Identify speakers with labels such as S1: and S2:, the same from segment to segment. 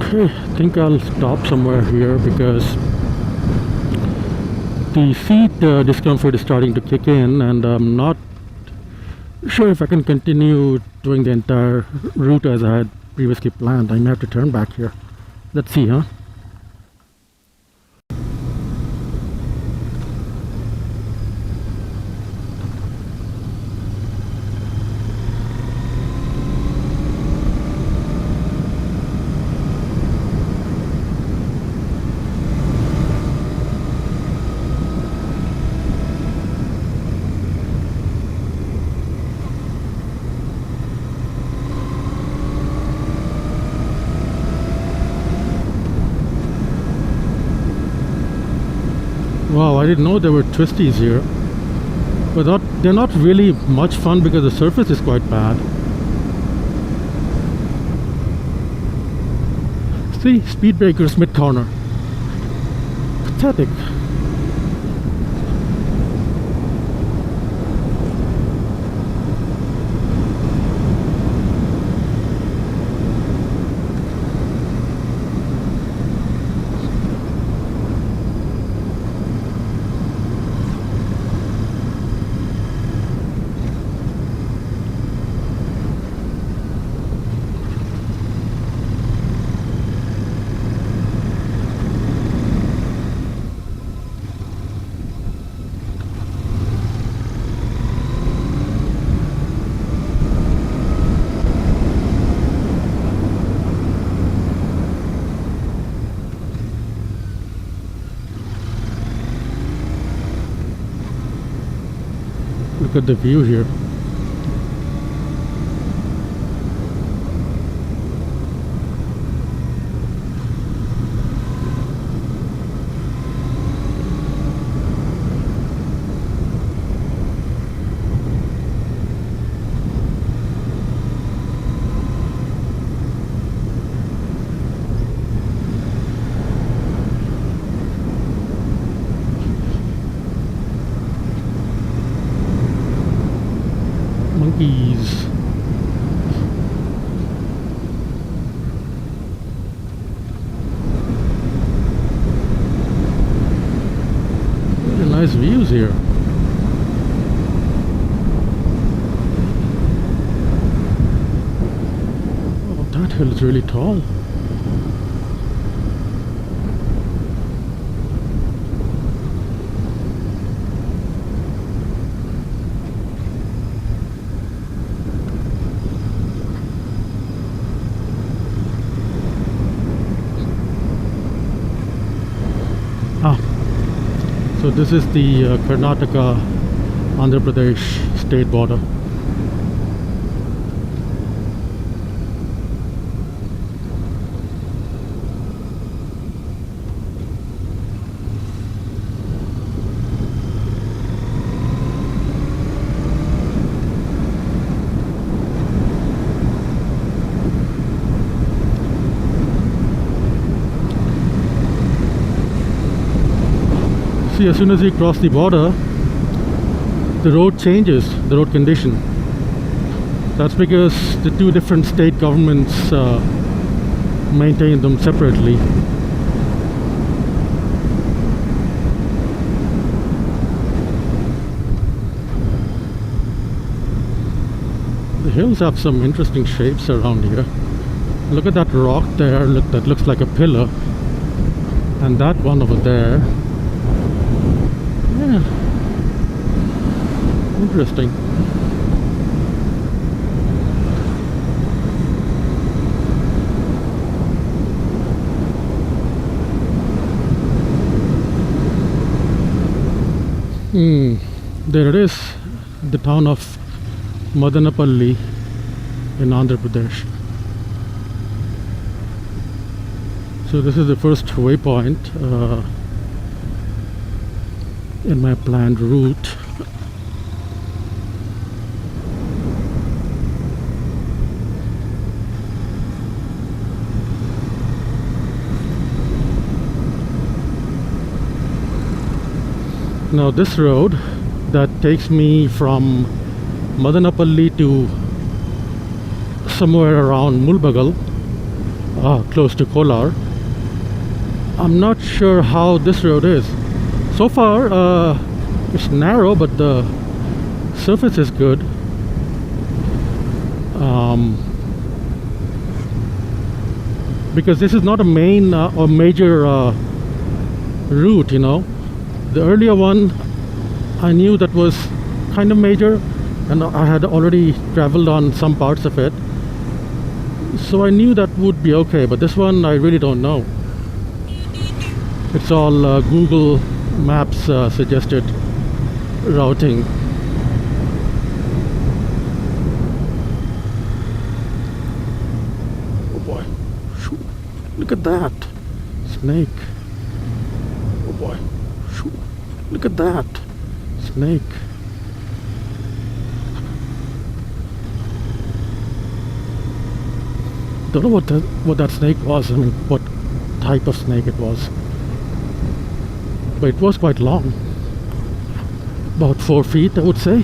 S1: Okay, I think I'll stop somewhere here because the seat discomfort is starting to kick in, and I'm not sure if I can continue doing the entire route as I had previously planned. I may have to turn back here. Let's see, huh? Wow, I didn't know there were twisties here. But they're not really much fun because the surface is quite bad. See, speed breakers mid-corner. Pathetic. Look at the view here. Monkeys. Very nice views here. Oh, that hill is really tall. So this is the Karnataka Andhra Pradesh state border. See, as soon as we cross the border, the road changes, the road condition. That's because the two different state governments maintain them separately. The hills have some interesting shapes around here. Look at that rock there, look, that looks like a pillar. And that one over there. Yeah. Interesting. There it is, the town of Madanapalli in Andhra Pradesh. So this is the first waypoint in my planned route. Now this road that takes me from Madanapalli to somewhere around Mulbagal close to Kolar. I'm not sure how this road is. So far, it's narrow, but the surface is good. Because this is not a main or major route, you know. The earlier one, I knew that was kind of major, and I had already traveled on some parts of it, so I knew that would be okay. But this one, I really don't know. It's all Google Maps suggested routing. Oh boy, Shoo. Look at that snake. Oh boy, Shoo. Look at that snake. Don't know what that snake was. I mean, what type of snake it was, but it was quite long, about 4 feet, I would say.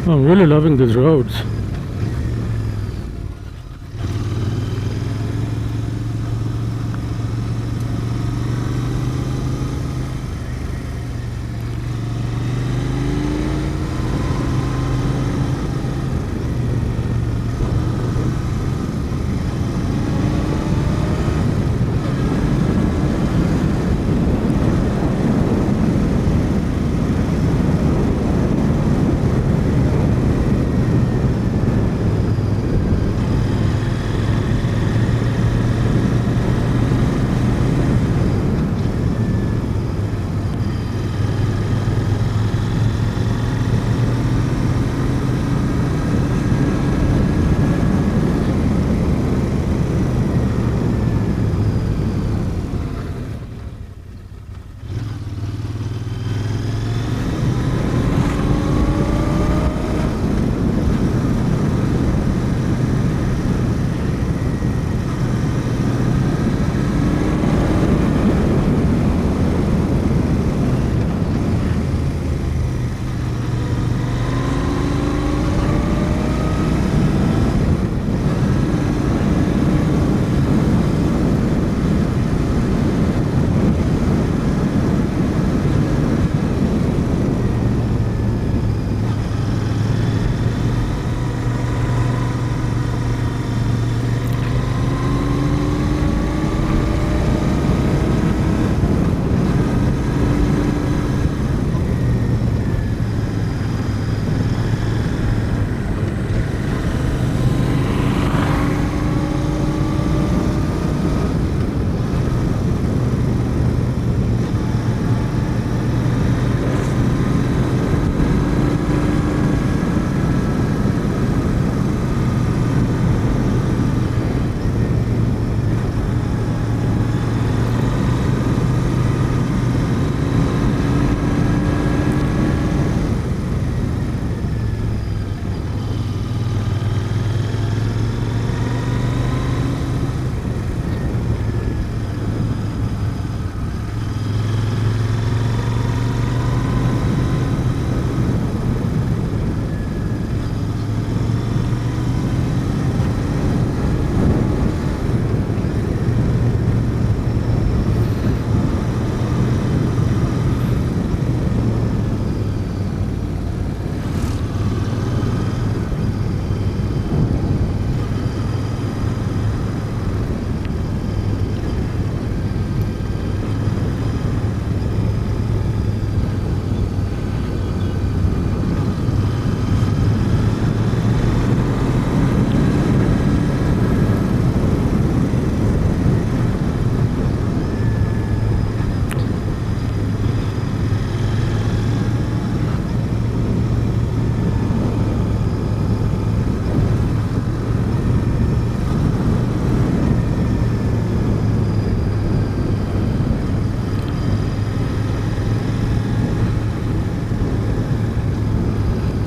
S1: I'm really loving these roads.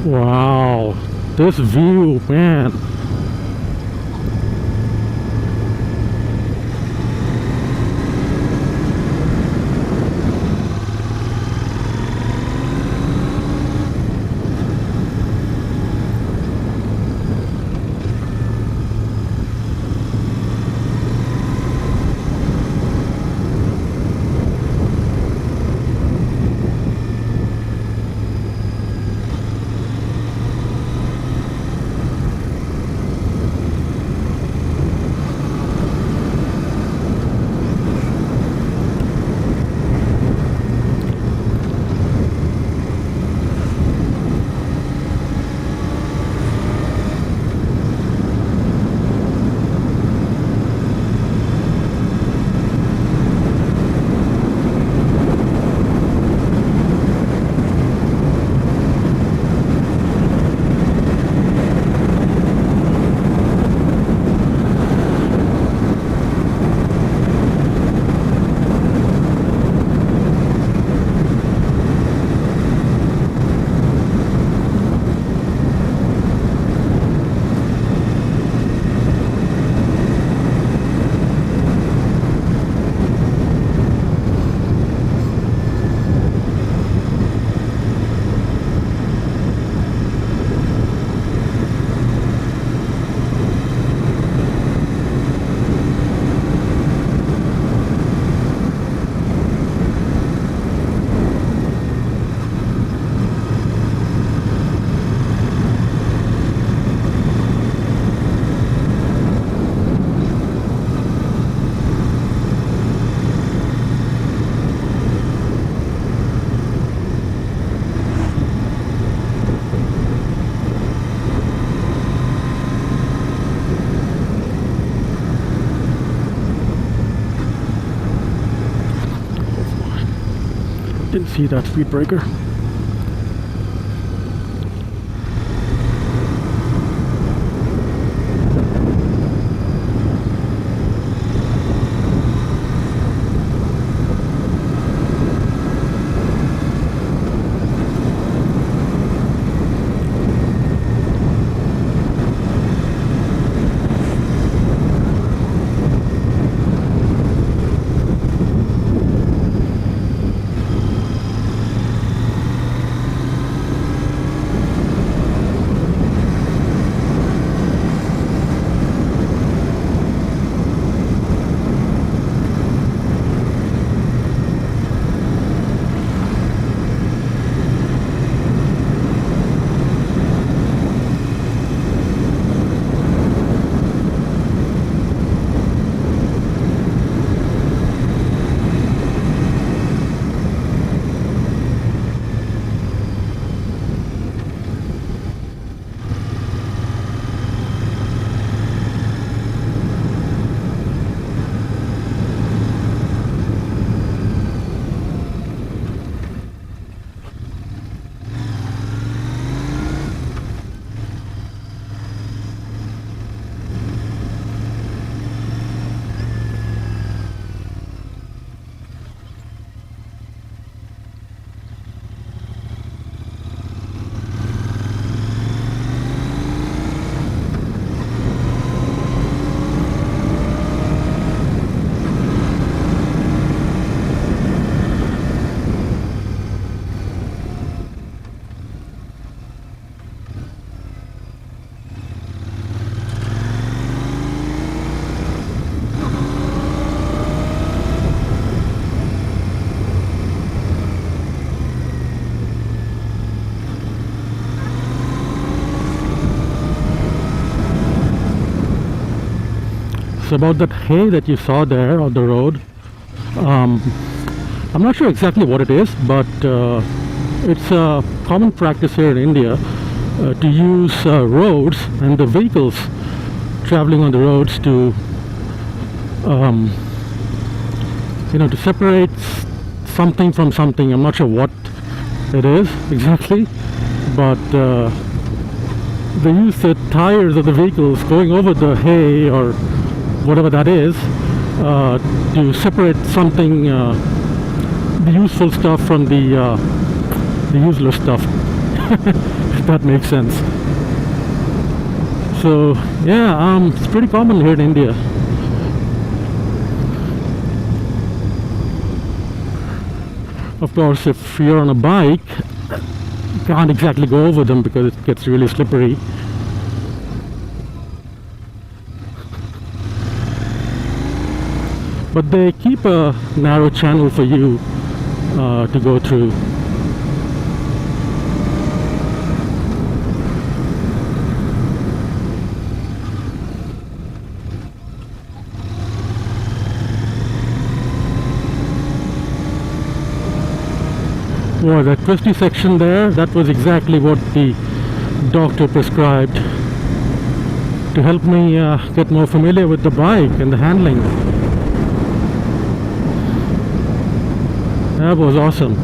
S1: Wow, this view, man. Didn't see that speed breaker. So about that hay that you saw there on the road, I'm not sure exactly what it is, but it's a common practice here in India to use roads and the vehicles traveling on the roads to to separate something from something. I'm not sure what it is exactly, but they use the tires of the vehicles going over the hay or whatever that is to separate something, the useful stuff from the useless stuff. that makes sense. So yeah, it's pretty common here in India. Of course, if you're on a bike, you can't exactly go over them because it gets really slippery. But they keep a narrow channel for you to go through. Well, that twisty section there, that was exactly what the doctor prescribed to help me get more familiar with the bike and the handling. That was awesome.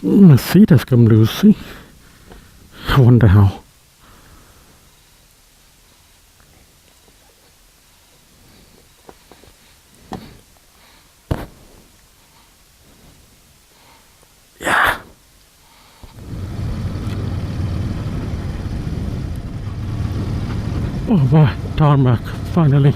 S1: My seat has come loose, see? I wonder how. Yeah. Oh boy, tarmac, finally.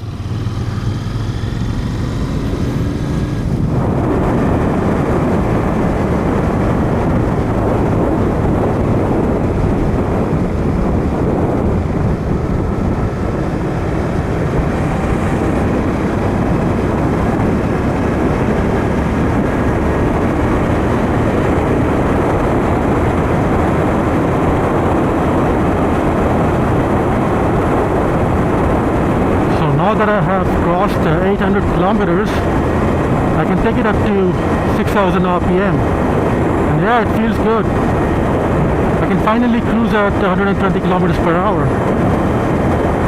S1: Now that I have crossed 800 kilometers, I can take it up to 6,000 RPM. And yeah, it feels good. I can finally cruise at 120 kilometers per hour,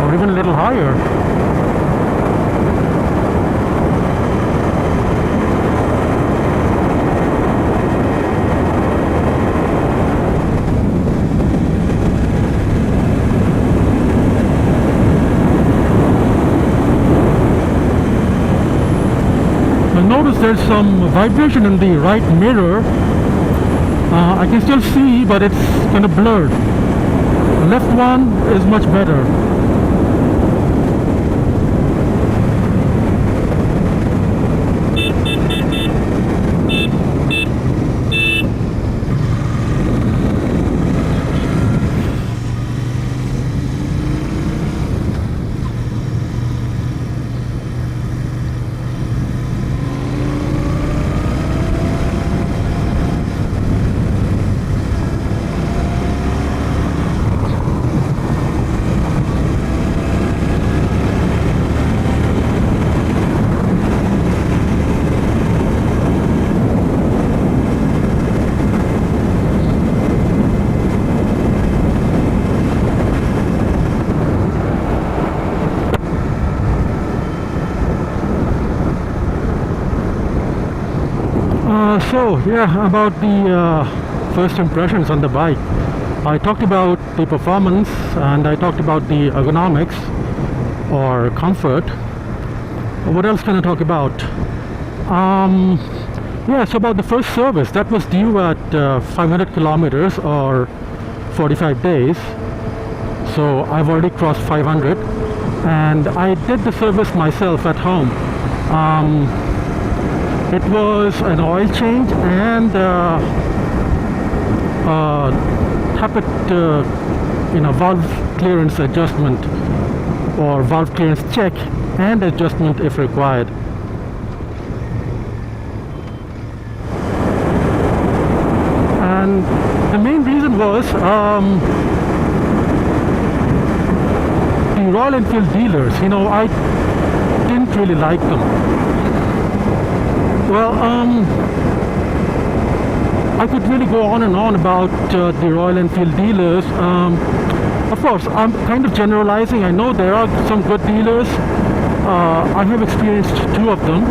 S1: or even a little higher. Notice there's some vibration in the right mirror. I can still see, but it's kind of blurred. The left one is much better. So yeah, about the first impressions on the bike. I talked about the performance and I talked about the ergonomics or comfort. What else can I talk about? Yeah, so about the first service, that was due at 500 kilometers or 45 days. So I've already crossed 500 and I did the service myself at home. It was an oil change and tappet, valve clearance adjustment or valve clearance check and adjustment if required. And the main reason was the Royal Enfield dealers. I didn't really like them. Well, I could really go on and on about the Royal Enfield dealers. Of course, I'm kind of generalizing. I know there are some good dealers. I have experienced two of them.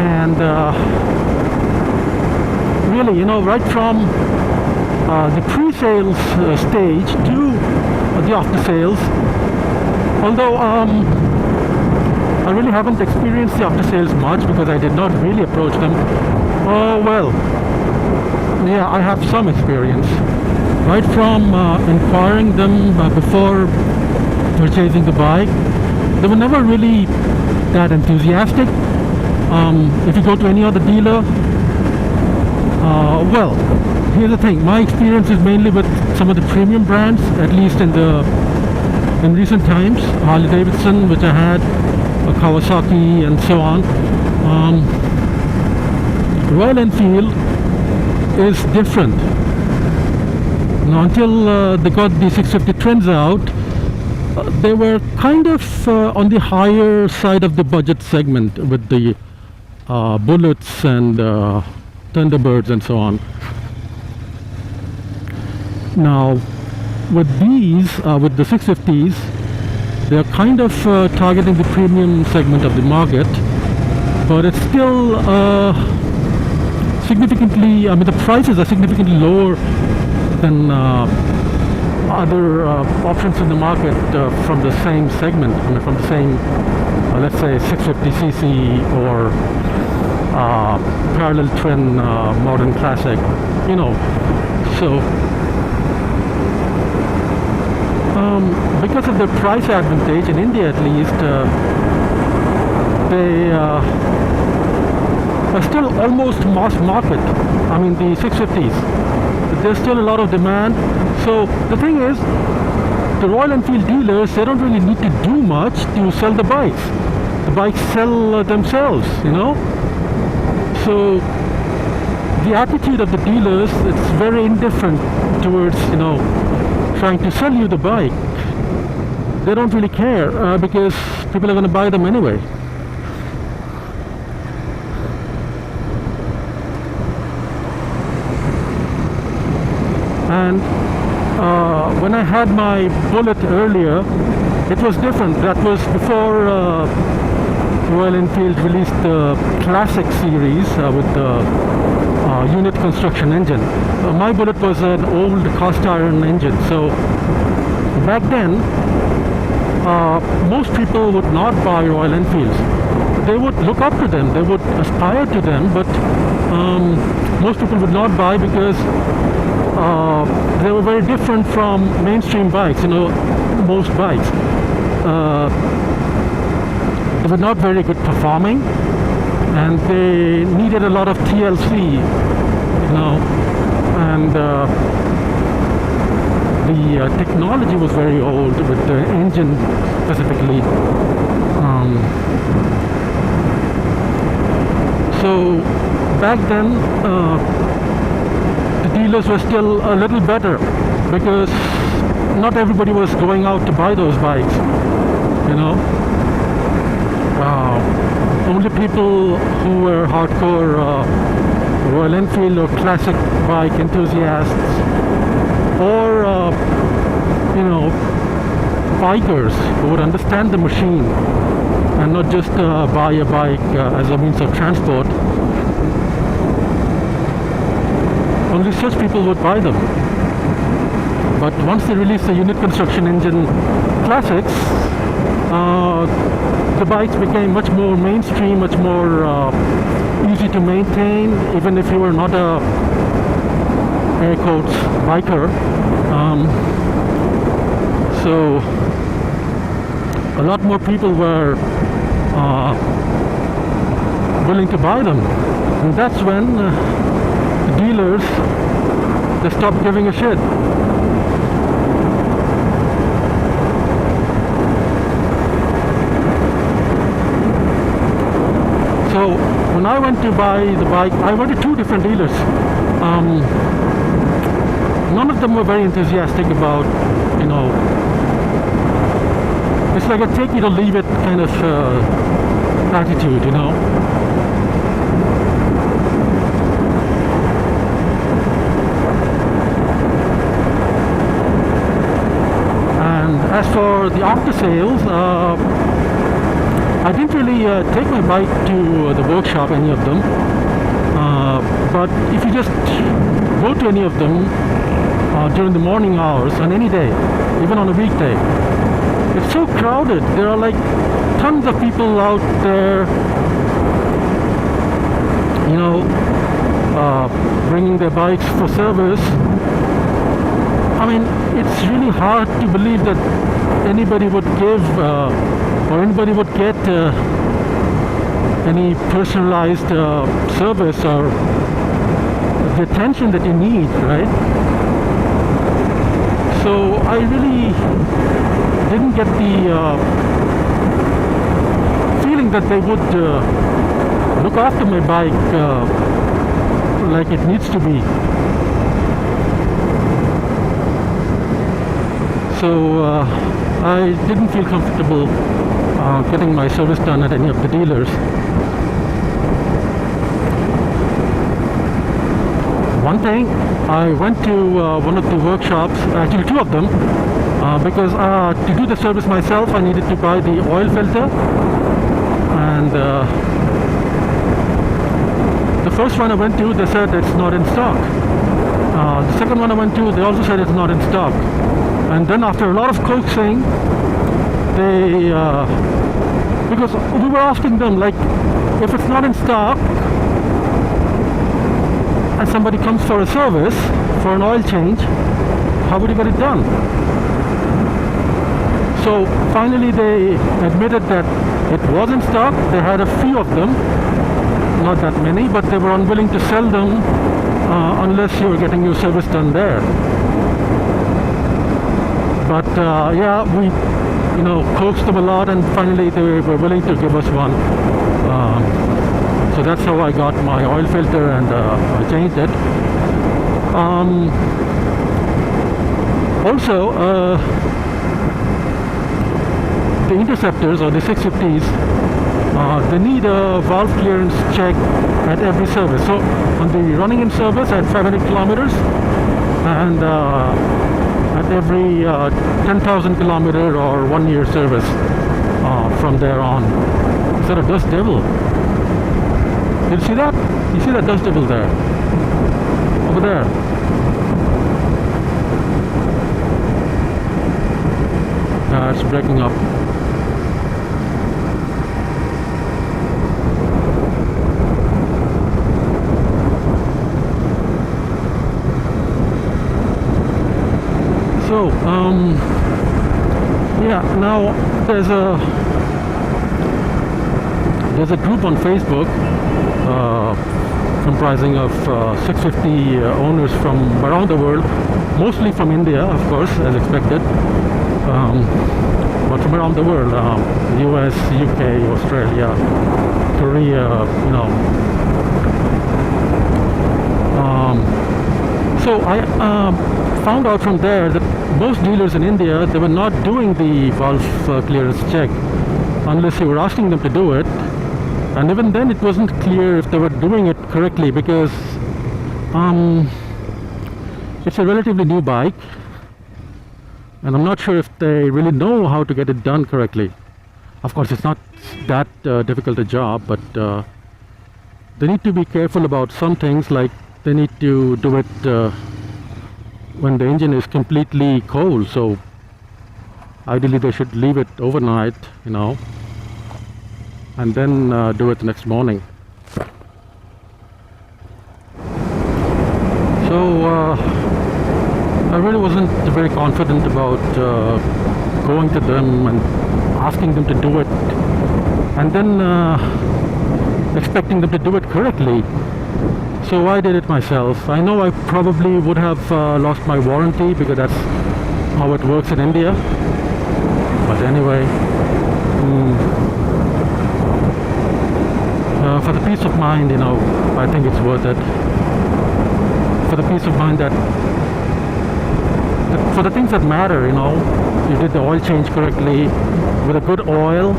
S1: And really, right from the pre-sales stage to the after-sales, although I really haven't experienced the after-sales much because I did not really approach them. Well, yeah, I have some experience. Right from inquiring them before purchasing the bike, they were never really that enthusiastic. If you go to any other dealer, well, here's the thing. My experience is mainly with some of the premium brands, at least in recent times. Harley Davidson, which I had, Kawasaki, and so on. Royal Enfield is different. Now, until they got the 650 Trends out, they were kind of on the higher side of the budget segment with the Bullets and Thunderbirds and so on. Now, with these, with the 650s, they're kind of targeting the premium segment of the market, but it's still significantly, the prices are significantly lower than other options in the market from the same segment, from the same, let's say, 650cc or parallel twin modern classic, so because of the price advantage in India at least, they are still almost mass market. The 650s, there's still a lot of demand. So the thing is, the Royal Enfield dealers, they don't really need to do much to sell the bikes. The bikes sell themselves, So the attitude of the dealers, it's very indifferent towards, trying to sell you the bike. They don't really care because people are going to buy them anyway. And when I had my Bullet earlier, it was different. That was before Royal Enfield released the Classic series with the unit construction engine. My Bullet was an old cast iron engine, so back then most people would not buy Royal Enfields. They would look up to them, they would aspire to them, but most people would not buy because they were very different from mainstream bikes, most bikes. They were not very good performing and they needed a lot of TLC, and the technology was very old with the engine specifically. So back then the dealers were still a little better because not everybody was going out to buy those bikes, only people who were hardcore Royal Enfield or classic bike enthusiasts, or bikers who would understand the machine and not just buy a bike as a means of transport, only such people would buy them. But once they released the unit construction engine classics, the bikes became much more mainstream, much more easy to maintain, even if you were not a air quotes biker. So a lot more people were willing to buy them, and that's when the dealers, they stopped giving a shit. So when I went to buy the bike, I went to two different dealers. None of them were very enthusiastic about, you know, it's like a take it or leave it kind of attitude, you know. And as for the after sales, I didn't really take my bike to the workshop, any of them. But if you just go to any of them during the morning hours on any day, even on a weekday, it's so crowded. There are like tons of people out there, you know, bringing their bikes for service. I mean, it's really hard to believe that anybody would give or anybody would get any personalized service or the attention that you need, right? So I really didn't get the feeling that they would look after my bike like it needs to be. So I didn't feel comfortable getting my service done at any of the dealers. One thing, I went to one of the workshops, actually two of them, because to do the service myself I needed to buy the oil filter, and the first one I went to, they said it's not in stock. The second one I went to, they also said it's not in stock. And then after a lot of coaxing, they because we were asking them, like, if it's not in stock and somebody comes for a service, for an oil change, how would you get it done? So finally they admitted that it was in stock. They had a few of them, not that many, but they were unwilling to sell them unless you were getting your service done there. But yeah, we, you know, coaxed them a lot, and finally they were willing to give us one. So that's how I got my oil filter, and I changed it. Also, the Interceptors or the 650s, they need a valve clearance check at every service. So on the running in service at 500 kilometers, and at every 10,000 kilometer or 1 year service from there on. Is that a dust devil? Did you see that? You see that dust devil there? Over there. It's breaking up. So, yeah, now there's a group on Facebook comprising of 650 owners from around the world, mostly from India, of course, as expected, but from around the world, US, UK, Australia, Korea, you know. So I found out from there that most dealers in India, they were not doing the valve clearance check unless you were asking them to do it, and even then it wasn't clear if they were doing it correctly, because it's a relatively new bike, and I'm not sure if they really know how to get it done correctly. Of course, it's not that difficult a job, but they need to be careful about some things, like they need to do it when the engine is completely cold. So ideally they should leave it overnight, and then do it the next morning. So I really wasn't very confident about going to them and asking them to do it, and then expecting them to do it correctly. So I did it myself. I know I probably would have lost my warranty, because that's how it works in India. But anyway, for the peace of mind, I think it's worth it. For the peace of mind that, for the things that matter, you did the oil change correctly with a good oil,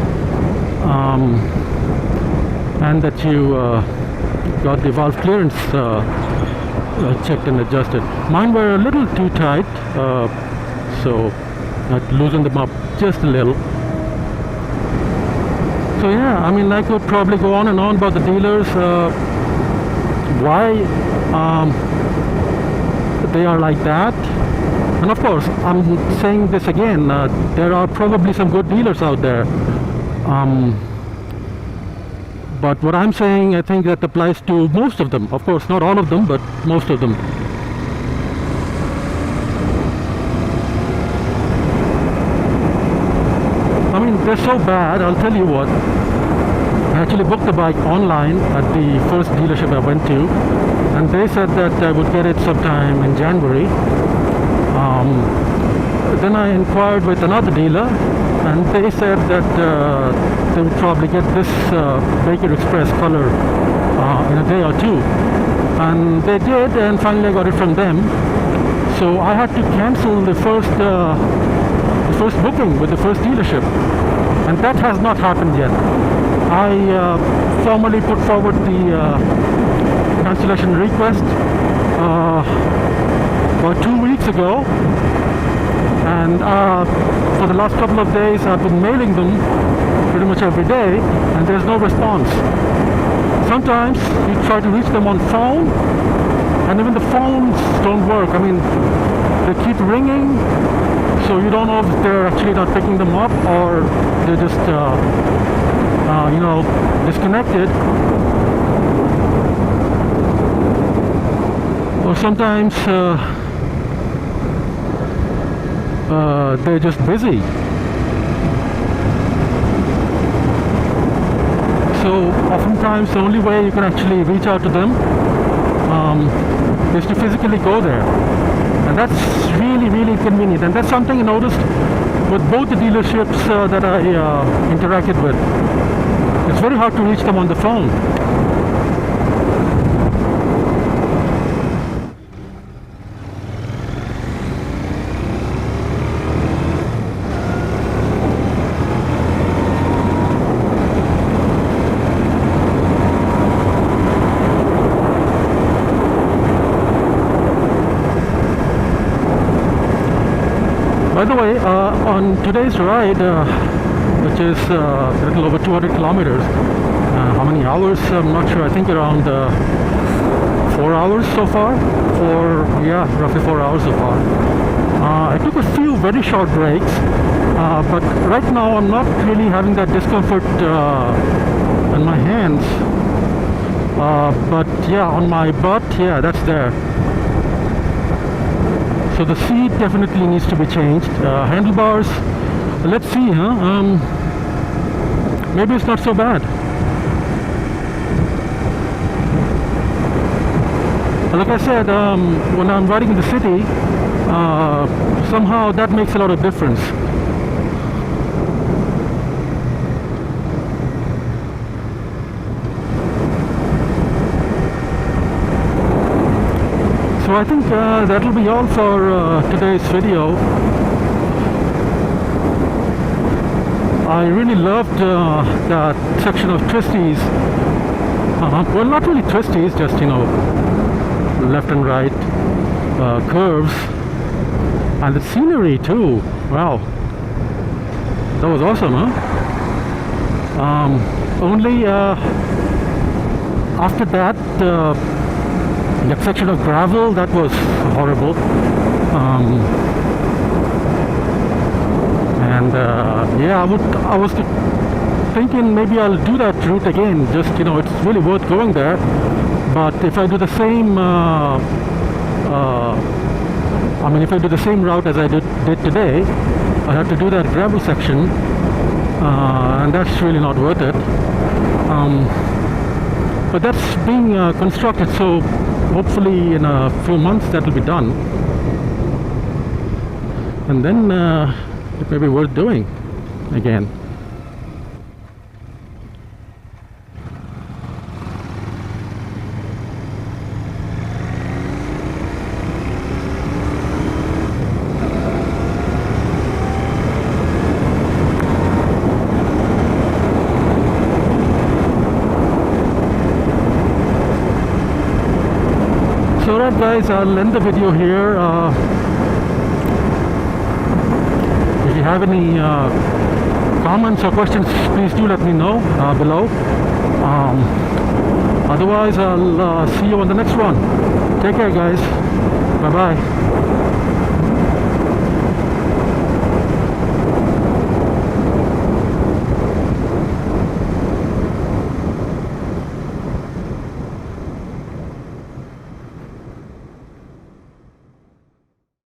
S1: and that you got the valve clearance checked and adjusted. Mine were a little too tight, so I loosened them up just a little. So yeah, I could probably go on and on about the dealers, why they are like that. And of course, I'm saying this again, there are probably some good dealers out there. But what I'm saying, I think that applies to most of them. Of course, not all of them, but most of them. They're so bad, I'll tell you what. I actually booked the bike online at the first dealership I went to, and they said that I would get it sometime in January. Then I inquired with another dealer, and they said that they would probably get this Baker Express color in a day or two. And they did, and finally I got it from them. So I had to cancel the first booking with the first dealership, and that has not happened yet. I formally put forward the cancellation request about 2 weeks ago, and for the last couple of days I've been mailing them pretty much every day, and there's no response. Sometimes you try to reach them on phone, and even the phones don't work. They keep ringing, so you don't know if they're actually not picking them up, or they're just disconnected. Or sometimes they're just busy. So oftentimes the only way you can actually reach out to them is to physically go there, and that's really, really inconvenient. And that's something I noticed with both the dealerships that I interacted with. It's very hard to reach them on the phone. By the way, on today's ride, which is a little over 200 kilometers, how many hours? I'm not sure. I think around 4 hours so far. Roughly 4 hours so far. I took a few very short breaks, but right now I'm not really having that discomfort in my hands. But yeah, on my butt, yeah, that's there. So the seat definitely needs to be changed. Handlebars, let's see, maybe it's not so bad. Like I said, when I'm riding in the city, somehow that makes a lot of difference. So I think that'll be all for today's video. I really loved that section of twisties. Well, not really twisties, just left and right curves, and the scenery too. Wow, that was awesome, huh? Only after that That section of gravel, that was horrible. Yeah, I was thinking maybe I'll do that route again. Just, it's really worth going there. But if I do the same, if I do the same route as I did today, I have to do that gravel section, and that's really not worth it. But that's being constructed, so hopefully in a few months that will be done, and then it may be worth doing again. So alright guys, I'll end the video here. If you have any comments or questions, please do let me know below. Otherwise, I'll see you on the next one. Take care guys. Bye bye.